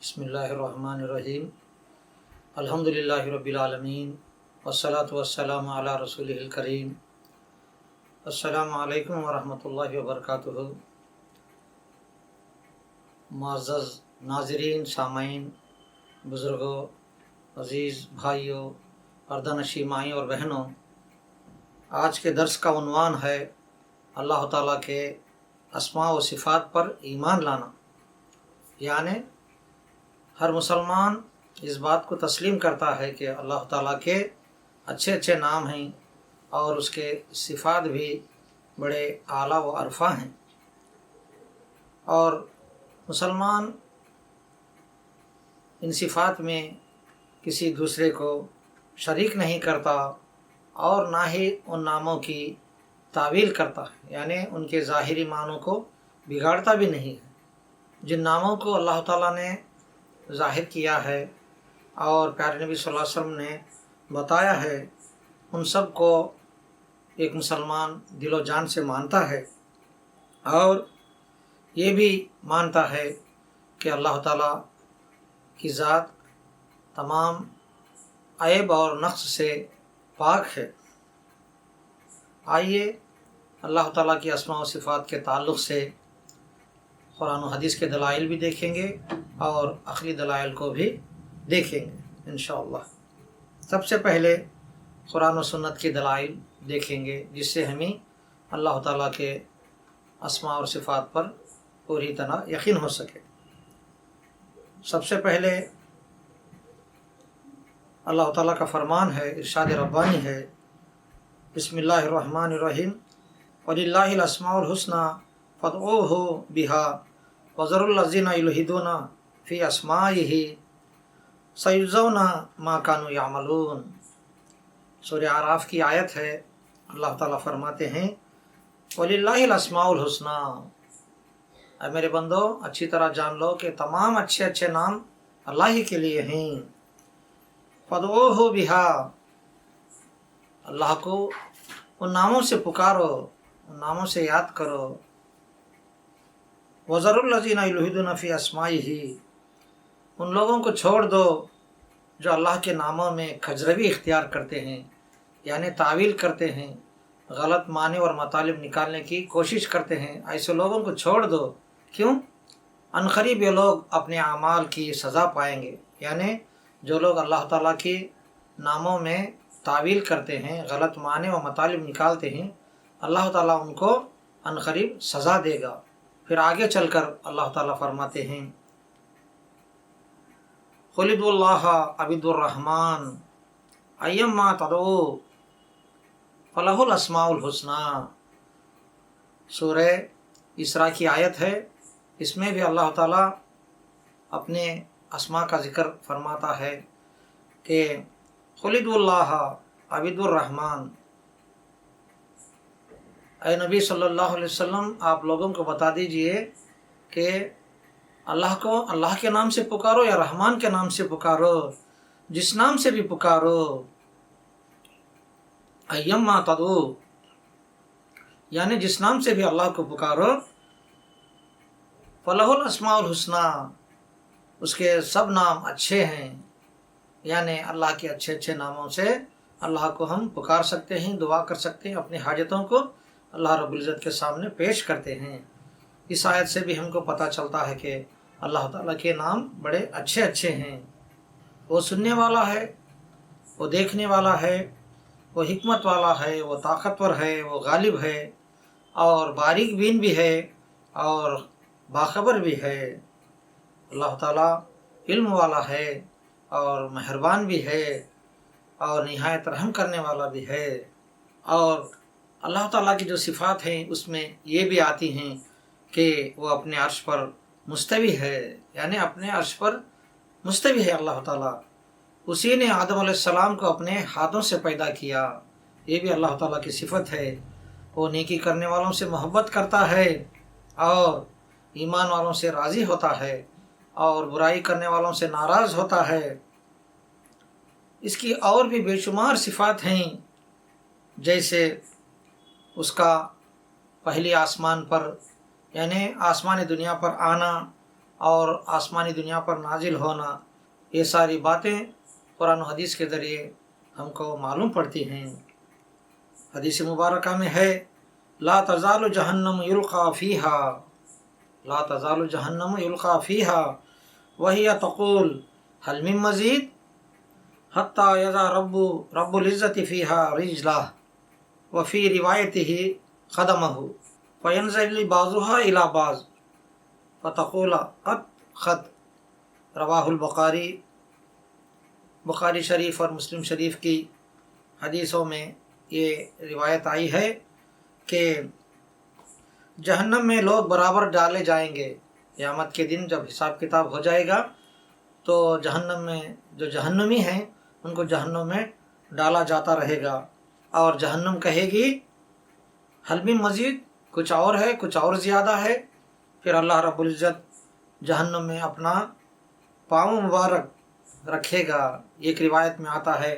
بسم اللہ الرحمن الرحیم الحمدللہ رب العالمین والصلاة والسلام علی رسولہ الکریم۔ السلام علیکم ورحمۃ اللہ وبرکاتہ۔ معزز ناظرین، سامعین، بزرگوں، عزیز بھائیوں، پردہ نشین مائیں اور بہنوں، آج کے درس کا عنوان ہے اللہ تعالیٰ کے اسماء و صفات پر ایمان لانا۔ یعنی ہر مسلمان اس بات کو تسلیم کرتا ہے کہ اللہ تعالیٰ کے اچھے اچھے نام ہیں اور اس کے صفات بھی بڑے اعلیٰ و عرفہ ہیں، اور مسلمان ان صفات میں کسی دوسرے کو شریک نہیں کرتا اور نہ ہی ان ناموں کی تعویل کرتا ہے، یعنی ان کے ظاہری معنوں کو بگاڑتا بھی نہیں ہے۔ جن ناموں کو اللہ تعالیٰ نے ظاہر کیا ہے اور پیارے نبی صلی اللہ علیہ وسلم نے بتایا ہے، ان سب کو ایک مسلمان دل و جان سے مانتا ہے، اور یہ بھی مانتا ہے کہ اللہ تعالیٰ کی ذات تمام عیب اور نقص سے پاک ہے۔ آئیے اللہ تعالیٰ کی اسماء و صفات کے تعلق سے قرآن و حدیث کے دلائل بھی دیکھیں گے اور عقلی دلائل کو بھی دیکھیں گے انشاءاللہ۔ سب سے پہلے قرآن و سنت کی دلائل دیکھیں گے، جس سے ہمیں اللہ تعالیٰ کے اسماء اور صفات پر پوری طرح یقین ہو سکے۔ سب سے پہلے اللہ تعالیٰ کا فرمان ہے، ارشاد ربانی ہے، بسم اللہ الرحمن الرحیم، وَلِلَّهِ الْأَسْمَاءُ الْحُسْنَى فَادْعُوهُ بِهَا وَذَرُوا الَّذِينَ يُلْحِدُونَ فِي أَسْمَائِهِ سَيُجْزَوْنَ مَا كَانُوا يَعْمَلُونَ۔ سورہ اعراف کی آیت ہے۔ اللہ تعالیٰ فرماتے ہیں، وَلِلَّهِ الْأَسْمَاءُ الْحُسْنَى، اے میرے بندو اچھی طرح جان لو کہ تمام اچھے اچھے نام اللہ ہی کے لیے ہیں۔ فَادْعُوهُ بِهَا، اللہ کو ان ناموں سے پکارو، ان ناموں سے یاد کرو۔ وَذَرُوا الَّذِينَ يُلْحِدُونَ فِي أَسْمَائِهِ، ان لوگوں کو چھوڑ دو جو اللہ کے ناموں میں کھجروی اختیار کرتے ہیں، یعنی تعویل کرتے ہیں، غلط معنی اور مطالب نکالنے کی کوشش کرتے ہیں۔ ایسے لوگوں کو چھوڑ دو۔ کیوں؟ عنقریب یہ لوگ اپنے اعمال کی سزا پائیں گے۔ یعنی جو لوگ اللہ تعالیٰ کے ناموں میں تعویل کرتے ہیں، غلط معنی و مطالب نکالتے ہیں، اللہ تعالیٰ ان کو عنقریب سزا دے گا۔ پھر آگے چل کر اللہ تعالیٰ فرماتے ہیں، قُلِ ادْعُوا اللَّهَ أَوِ ادْعُوا الرَّحْمَٰنَ أَيَّمَّا تَدْعُوا فَلَهُ الْأَسْمَاءُ الْحُسْنَى۔ سورہ اسراء کی آیت ہے۔ اس میں بھی اللہ تعالیٰ اپنے اسماء کا ذکر فرماتا ہے کہ قُلِ ادْعُوا اللَّهَ أَوِ ادْعُوا الرَّحْمَٰنَ، اے نبی صلی اللہ علیہ وسلم آپ لوگوں کو بتا دیجئے کہ اللہ کو اللہ کے نام سے پکارو یا رحمان کے نام سے پکارو، جس نام سے بھی پکارو۔ ایما تدعو، یعنی جس نام سے بھی اللہ کو پکارو، فلہ الاسماء الحسنی، اس کے سب نام اچھے ہیں۔ یعنی اللہ کے اچھے اچھے ناموں سے اللہ کو ہم پکار سکتے ہیں، دعا کر سکتے ہیں، اپنی حاجتوں کو اللہ رب العزت کے سامنے پیش کرتے ہیں۔ اس آیت سے بھی ہم کو پتہ چلتا ہے کہ اللہ تعالیٰ کے نام بڑے اچھے اچھے ہیں۔ وہ سننے والا ہے، وہ دیکھنے والا ہے، وہ حکمت والا ہے، وہ طاقتور ہے، وہ غالب ہے، اور باریک بین بھی ہے اور باخبر بھی ہے۔ اللہ تعالیٰ علم والا ہے اور مہربان بھی ہے اور نہایت رحم کرنے والا بھی ہے۔ اور اللہ تعالیٰ کی جو صفات ہیں اس میں یہ بھی آتی ہیں کہ وہ اپنے عرش پر مستوی ہے، یعنی اپنے عرش پر مستوی ہے اللہ تعالیٰ۔ اسی نے آدم علیہ السلام کو اپنے ہاتھوں سے پیدا کیا، یہ بھی اللہ تعالیٰ کی صفت ہے۔ وہ نیکی کرنے والوں سے محبت کرتا ہے اور ایمان والوں سے راضی ہوتا ہے اور برائی کرنے والوں سے ناراض ہوتا ہے۔ اس کی اور بھی بے شمار صفات ہیں، جیسے اس کا پہلی آسمان پر یعنی آسمان دنیا پر آنا اور آسمانی دنیا پر نازل ہونا، یہ ساری باتیں قرآن و حدیث کے ذریعے ہم کو معلوم پڑتی ہیں۔ حدیث مبارکہ میں ہے لا تزال جہنم یلقا فیہا، لا تزال جہنم یلقا فیہا وہی تقول هل من مزید حتی یضع رب العزت فیہا رجلہ وفی روایتہ قدمہ فینزل بعضها الی بعض فتقول قد خط، رواہ البخاری۔ بخاری شریف اور مسلم شریف کی حدیثوں میں یہ روایت آئی ہے کہ جہنم میں لوگ برابر ڈالے جائیں گے۔ قیامت کے دن جب حساب کتاب ہو جائے گا تو جہنم میں جو جہنمی ہیں ان کو جہنم میں ڈالا جاتا رہے گا، اور جہنم کہے گی حل من مزید، کچھ اور ہے، کچھ اور زیادہ ہے۔ پھر اللہ رب العزت جہنم میں اپنا پاؤں مبارک رکھے گا۔ ایک روایت میں آتا ہے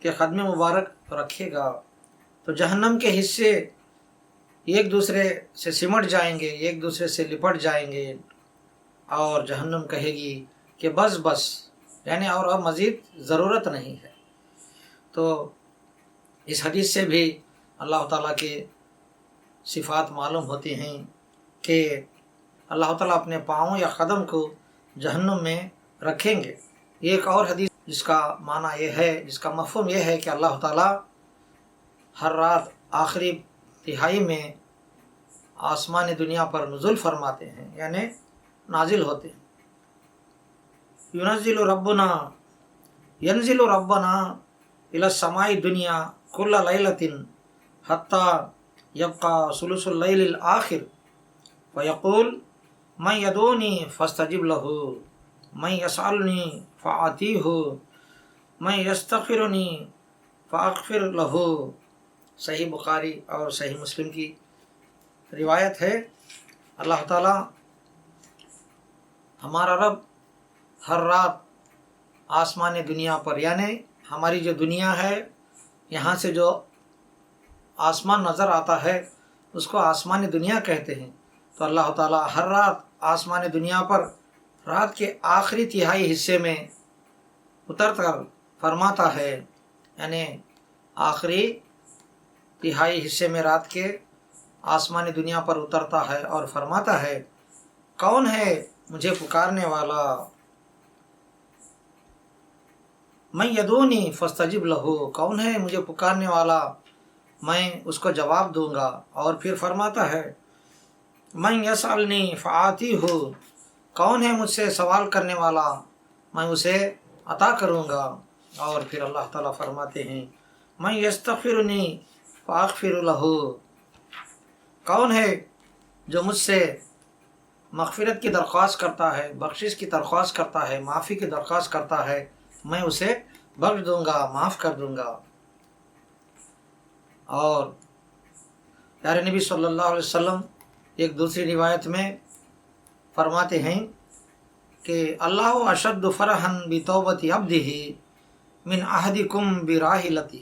کہ قدم مبارک رکھے گا، تو جہنم کے حصے ایک دوسرے سے سمٹ جائیں گے، ایک دوسرے سے لپٹ جائیں گے، اور جہنم کہے گی کہ بس بس، یعنی اور اب مزید ضرورت نہیں ہے۔ تو اس حدیث سے بھی اللہ تعالیٰ کے صفات معلوم ہوتی ہیں کہ اللہ تعالیٰ اپنے پاؤں یا قدم کو جہنم میں رکھیں گے۔ ایک اور حدیث جس کا معنی یہ ہے، جس کا مفہوم یہ ہے کہ اللہ تعالیٰ ہر رات آخری تہائی میں آسمان دنیا پر نزول فرماتے ہیں، یعنی نازل ہوتے ہیں۔ ينزل ربنا إلى السماء الدنيا كل ليلة حتى يبقى ثلث الليل الآخر فيقول من يدعوني فاستجب له من يسألني فأعطيه من يستغفرني فأغفر له۔ صحیح بخاری اور صحیح مسلم کی روایت ہے۔ اللہ تعالیٰ ہمارا رب ہر رات آسمان دنیا پر، یعنی ہماری جو دنیا ہے، یہاں سے جو آسمان نظر آتا ہے اس کو آسمان دنیا کہتے ہیں، تو اللہ تعالیٰ ہر رات آسمان دنیا پر رات کے آخری تہائی حصے میں اتر کر فرماتا ہے، یعنی آخری تہائی حصے میں رات کے آسمان دنیا پر اترتا ہے اور فرماتا ہے کون ہے مجھے پکارنے والا، من یدعونی فاستجب لہ، کون ہے مجھے پکارنے والا میں اس کو جواب دوں گا۔ اور پھر فرماتا ہے من یسألنی فآتیہ، کون ہے مجھ سے سوال کرنے والا میں اسے عطا کروں گا۔ اور پھر اللہ تعالیٰ فرماتے ہیں من یستغفرنی فاغفر لہ، کون ہے جو مجھ سے مغفرت کی درخواست کرتا ہے، بخشش کی درخواست کرتا ہے، معافی کی درخواست کرتا ہے، میں اسے بخش دوں گا، معاف کر دوں گا۔ اور پیارے نبی صلی اللہ علیہ وسلم ایک دوسری روایت میں فرماتے ہیں کہ اللہ اشد فرحا بتوبۃ عبدہ من احدکم براحلتہ،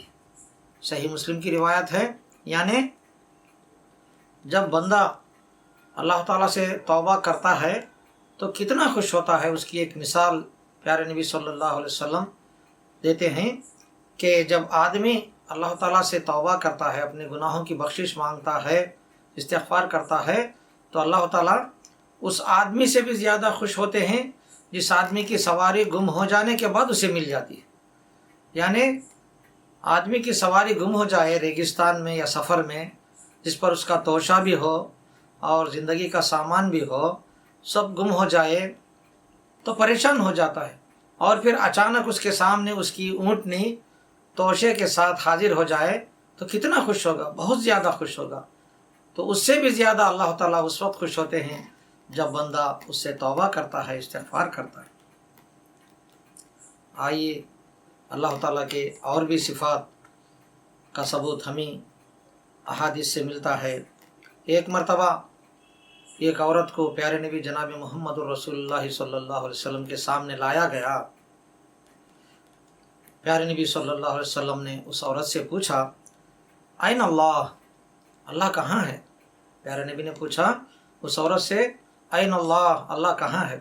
صحیح مسلم کی روایت ہے۔ یعنی جب بندہ اللہ تعالیٰ سے توبہ کرتا ہے تو کتنا خوش ہوتا ہے، اس کی ایک مثال پیارے نبی صلی اللہ علیہ وسلم دیتے ہیں کہ جب آدمی اللہ تعالیٰ سے توبہ کرتا ہے، اپنے گناہوں کی بخشش مانگتا ہے، استغفار کرتا ہے، تو اللہ تعالیٰ اس آدمی سے بھی زیادہ خوش ہوتے ہیں جس آدمی کی سواری گم ہو جانے کے بعد اسے مل جاتی ہے۔ یعنی آدمی کی سواری گم ہو جائے ریگستان میں یا سفر میں، جس پر اس کا توشہ بھی ہو اور زندگی کا سامان بھی ہو، سب گم ہو جائے تو پریشان ہو جاتا ہے، اور پھر اچانک اس کے سامنے اس کی اونٹنی توشے کے ساتھ حاضر ہو جائے تو کتنا خوش ہوگا، بہت زیادہ خوش ہوگا۔ تو اس سے بھی زیادہ اللہ تعالیٰ اس وقت خوش ہوتے ہیں جب بندہ اس سے توبہ کرتا ہے، استغفار کرتا ہے۔ آئیے اللہ تعالیٰ کے اور بھی صفات کا ثبوت ہمیں احادیث سے ملتا ہے۔ ایک مرتبہ ایک عورت کو پیارے نبی جناب محمد الرسول اللہ صلی اللہ علیہ وسلم کے سامنے لایا گیا۔ پیارے نبی صلی اللہ علیہ وسلم نے اس عورت سے پوچھا این اللہ، اللہ کہاں ہے؟ پیارے نبی نے پوچھا اس عورت سے این اللہ، اللہ کہاں ہے؟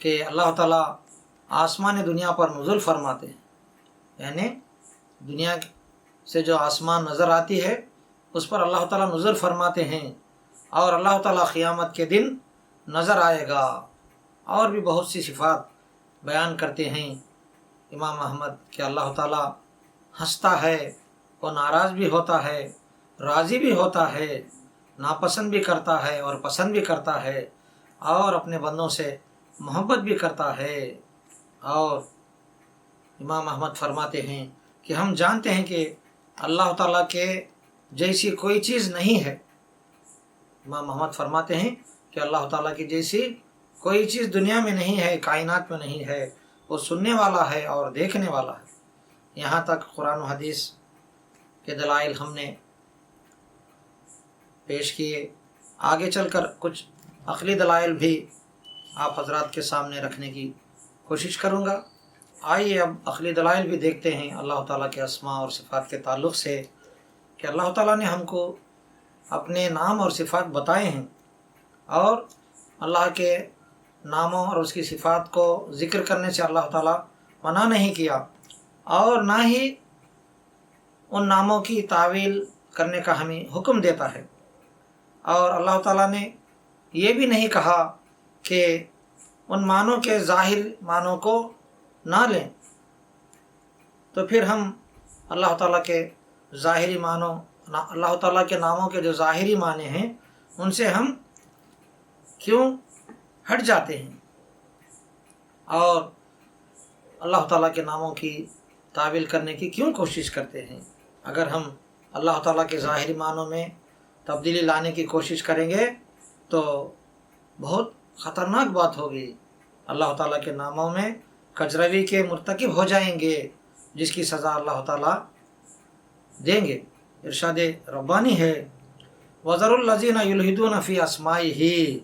کہ اللہ تعالیٰ آسمان دنیا پر نزول فرماتے ہیں، یعنی دنیا سے جو آسمان نظر آتی ہے اس پر اللہ تعالیٰ نزول فرماتے ہیں، اور اللہ تعالیٰ قیامت کے دن نظر آئے گا، اور بھی بہت سی صفات بیان کرتے ہیں امام احمد کہ اللہ تعالیٰ ہنستا ہے، وہ ناراض بھی ہوتا ہے، راضی بھی ہوتا ہے، ناپسند بھی کرتا ہے اور پسند بھی کرتا ہے، اور اپنے بندوں سے محبت بھی کرتا ہے۔ اور امام احمد فرماتے ہیں کہ ہم جانتے ہیں کہ اللہ تعالیٰ کے جیسی کوئی چیز نہیں ہے۔ امام احمد فرماتے ہیں کہ اللہ تعالیٰ کی جیسی کوئی چیز دنیا میں نہیں ہے، کائنات میں نہیں ہے، وہ سننے والا ہے اور دیکھنے والا ہے۔ یہاں تک قرآن و حدیث کے دلائل ہم نے پیش کیے، آگے چل کر کچھ عقلی دلائل بھی آپ حضرات کے سامنے رکھنے کی کوشش کروں گا۔ آئیے اب عقلی دلائل بھی دیکھتے ہیں اللہ تعالیٰ کے اسماء اور صفات کے تعلق سے، کہ اللہ تعالیٰ نے ہم کو اپنے نام اور صفات بتائے ہیں، اور اللہ کے ناموں اور اس کی صفات کو ذکر کرنے سے اللہ تعالیٰ منع نہیں کیا، اور نہ ہی ان ناموں کی تعویل کرنے کا ہمیں حکم دیتا ہے، اور اللہ تعالیٰ نے یہ بھی نہیں کہا کہ ان معنوں کے ظاہر معنوں کو نہ لیں۔ تو پھر ہم اللہ تعالیٰ کے ظاہری معنوں، اللہ تعالیٰ کے ناموں کے جو ظاہری معنی ہیں ان سے ہم کیوں ہٹ جاتے ہیں، اور اللہ تعالیٰ کے ناموں کی تعویل کرنے کی کیوں کوشش کرتے ہیں؟ اگر ہم اللہ تعالیٰ کے ظاہری معنوں میں تبدیلی لانے کی کوشش کریں گے تو بہت خطرناک بات ہوگی۔ اللہ تعالیٰ کے ناموں میں کجروی کے مرتکب ہو جائیں گے، جس کی سزا اللہ تعالیٰ دیں گے۔ ارشاد ربانی ہے وَذَرُوا الَّذِينَ يُلْحِدُونَ فِي أَسْمَائِهِ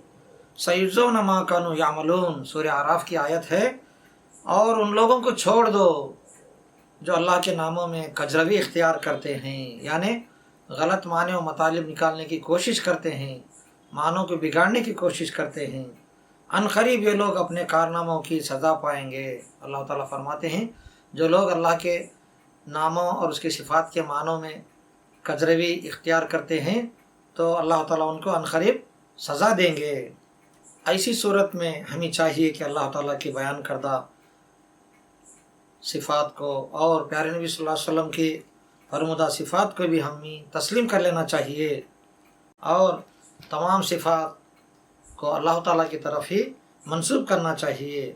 سَيُجْزَوْنَ مَا كَانُوا يَعْمَلُونَ، سورہ اعراف کی آیت ہے۔ اور ان لوگوں کو چھوڑ دو جو اللہ کے ناموں میں کجروی اختیار کرتے ہیں، یعنی غلط معنی و مطالب نکالنے کی کوشش کرتے ہیں، معنوں کو بگاڑنے کی کوشش کرتے ہیں، ان قریب یہ لوگ اپنے کارناموں کی سزا پائیں گے۔ اللہ تعالیٰ فرماتے ہیں جو لوگ اللہ کے ناموں اور اس کی صفات کے معنوں میں کجروی اختیار کرتے ہیں تو اللہ تعالیٰ ان کو ان قریب سزا دیں گے۔ ایسی صورت میں ہمیں چاہیے کہ اللہ تعالیٰ کی بیان کردہ صفات کو اور پیارے نبی صلی اللہ علیہ وسلم کی فرمودہ صفات کو بھی ہمیں تسلیم کر لینا چاہیے، اور تمام صفات کو اللہ تعالیٰ کی طرف ہی منسوب کرنا چاہیے،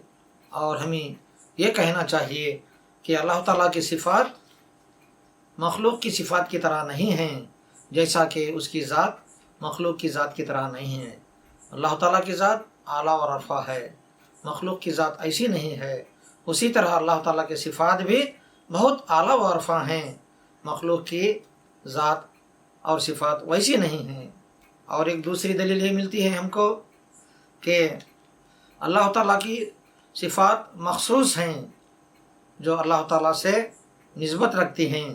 اور ہمیں یہ کہنا چاہیے کہ اللہ تعالیٰ کی صفات مخلوق کی صفات کی طرح نہیں ہیں، جیسا کہ اس کی ذات مخلوق کی ذات کی طرح نہیں ہے۔ اللہ تعالیٰ کی ذات اعلیٰ و رفع ہے، مخلوق کی ذات ایسی نہیں ہے۔ اسی طرح اللہ تعالیٰ کے صفات بھی بہت اعلیٰ و رفع ہیں، مخلوق کی ذات اور صفات ویسی نہیں ہیں۔ اور ایک دوسری دلیل یہ ملتی ہے ہم کو کہ اللہ تعالیٰ کی صفات مخصوص ہیں جو اللہ تعالیٰ سے نسبت رکھتی ہیں،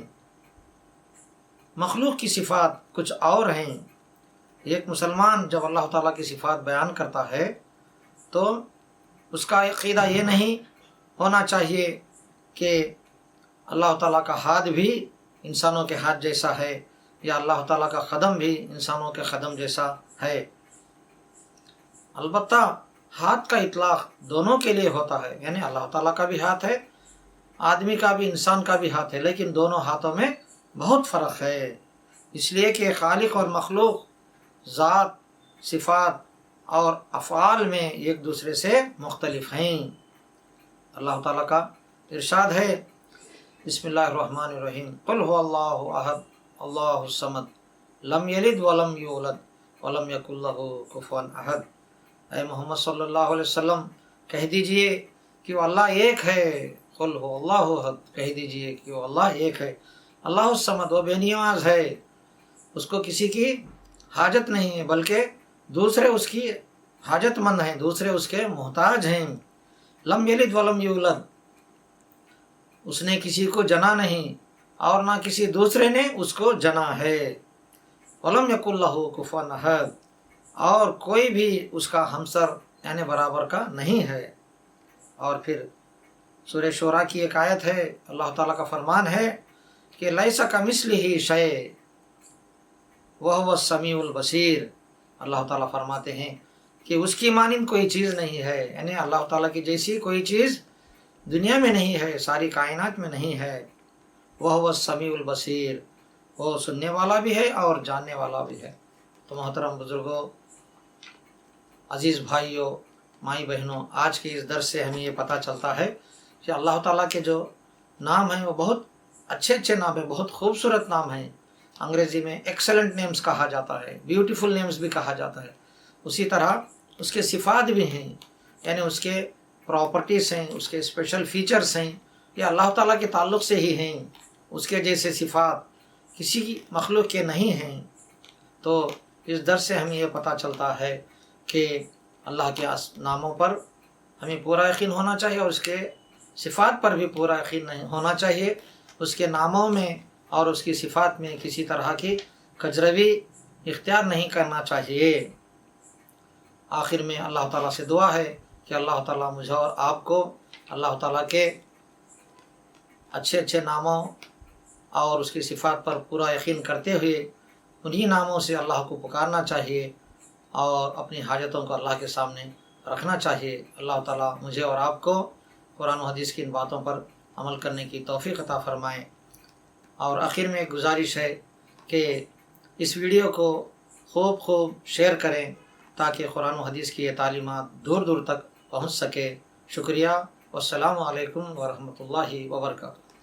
مخلوق کی صفات کچھ اور ہیں۔ ایک مسلمان جب اللہ تعالیٰ کی صفات بیان کرتا ہے تو اس کا عقیدہ یہ نہیں ہونا چاہیے کہ اللہ تعالیٰ کا ہاتھ بھی انسانوں کے ہاتھ جیسا ہے، یا اللہ تعالیٰ کا قدم بھی انسانوں کے قدم جیسا ہے۔ البتہ ہاتھ کا اطلاق دونوں کے لیے ہوتا ہے، یعنی اللہ تعالیٰ کا بھی ہاتھ ہے، آدمی کا بھی، انسان کا بھی ہاتھ ہے، لیکن دونوں ہاتھوں میں بہت فرق ہے، اس لیے کہ خالق اور مخلوق ذات، صفات اور افعال میں ایک دوسرے سے مختلف ہیں۔ اللہ تعالیٰ کا ارشاد ہے بسم اللہ الرحمن الرحیم قل هو اللہ احد اللہ الصمد لم یلد ولم یولد ولم یکن لہ کفوا احد۔ اے محمد صلی اللہ علیہ وسلم کہہ دیجئے کہ وہ اللہ ایک ہے، قل هو اللہ احد، کہہ دیجئے کہ وہ اللہ ایک ہے، اللہ الصمد، وہ بے نیاز ہے، اس کو کسی کی حاجت نہیں ہے، بلکہ دوسرے اس کی حاجت مند ہیں، دوسرے اس کے محتاج ہیں۔ لم یلد ولم یولد، اس نے کسی کو جنا نہیں اور نہ کسی دوسرے نے اس کو جنا ہے۔ ولم یکن لہ کفوا احد، اور کوئی بھی اس کا ہمسر یعنی برابر کا نہیں ہے۔ اور پھر سورہ شورا کی ایک آیت ہے، اللہ تعالیٰ کا فرمان ہے کہ لیس کمثلہ شیء وہو السمیع البصیر۔ اللہ تعالیٰ فرماتے ہیں کہ اس کی مانند کوئی چیز نہیں ہے، یعنی اللہ تعالیٰ کی جیسی کوئی چیز دنیا میں نہیں ہے، ساری کائنات میں نہیں ہے۔ وہو السمیع البصیر، وہ سننے والا بھی ہے اور جاننے والا بھی ہے۔ تو محترم بزرگوں، عزیز بھائیوں، مائی بہنوں، آج کے اس درس سے ہمیں یہ پتہ چلتا ہے کہ اللہ تعالیٰ کے جو نام ہیں وہ بہت اچھے اچھے نام ہیں، بہت خوبصورت نام ہیں۔ انگریزی میں ایکسلنٹ نیمز کہا جاتا ہے، بیوٹیفل نیمز بھی کہا جاتا ہے۔ اسی طرح اس کے صفات بھی ہیں، یعنی اس کے پراپرٹیز ہیں، اس کے اسپیشل فیچرز ہیں، یہ اللہ تعالیٰ کے تعلق سے ہی ہیں۔ اس کے جیسے صفات کسی مخلوق کے نہیں ہیں۔ تو اس درس سے ہمیں یہ پتہ چلتا ہے کہ اللہ کے ناموں پر ہمیں پورا یقین ہونا چاہیے اور اس کے صفات پر بھی پورا یقین ہونا چاہیے۔ اس کے ناموں میں اور اس کی صفات میں کسی طرح کی کجروی اختیار نہیں کرنا چاہیے۔ آخر میں اللہ تعالیٰ سے دعا ہے کہ اللہ تعالیٰ مجھے اور آپ کو اللہ تعالیٰ کے اچھے اچھے ناموں اور اس کی صفات پر پورا یقین کرتے ہوئے انہی ناموں سے اللہ کو پکارنا چاہیے اور اپنی حاجتوں کو اللہ کے سامنے رکھنا چاہیے۔ اللہ تعالیٰ مجھے اور آپ کو قرآن و حدیث کی ان باتوں پر عمل کرنے کی توفیق عطا فرمائیں۔ اور آخر میں ایک گزارش ہے کہ اس ویڈیو کو خوب شیئر کریں تاکہ قرآن و حدیث کی یہ تعلیمات دور دور تک پہنچ سکے۔ شکریہ، والسلام علیکم ورحمۃ اللہ وبرکاتہ۔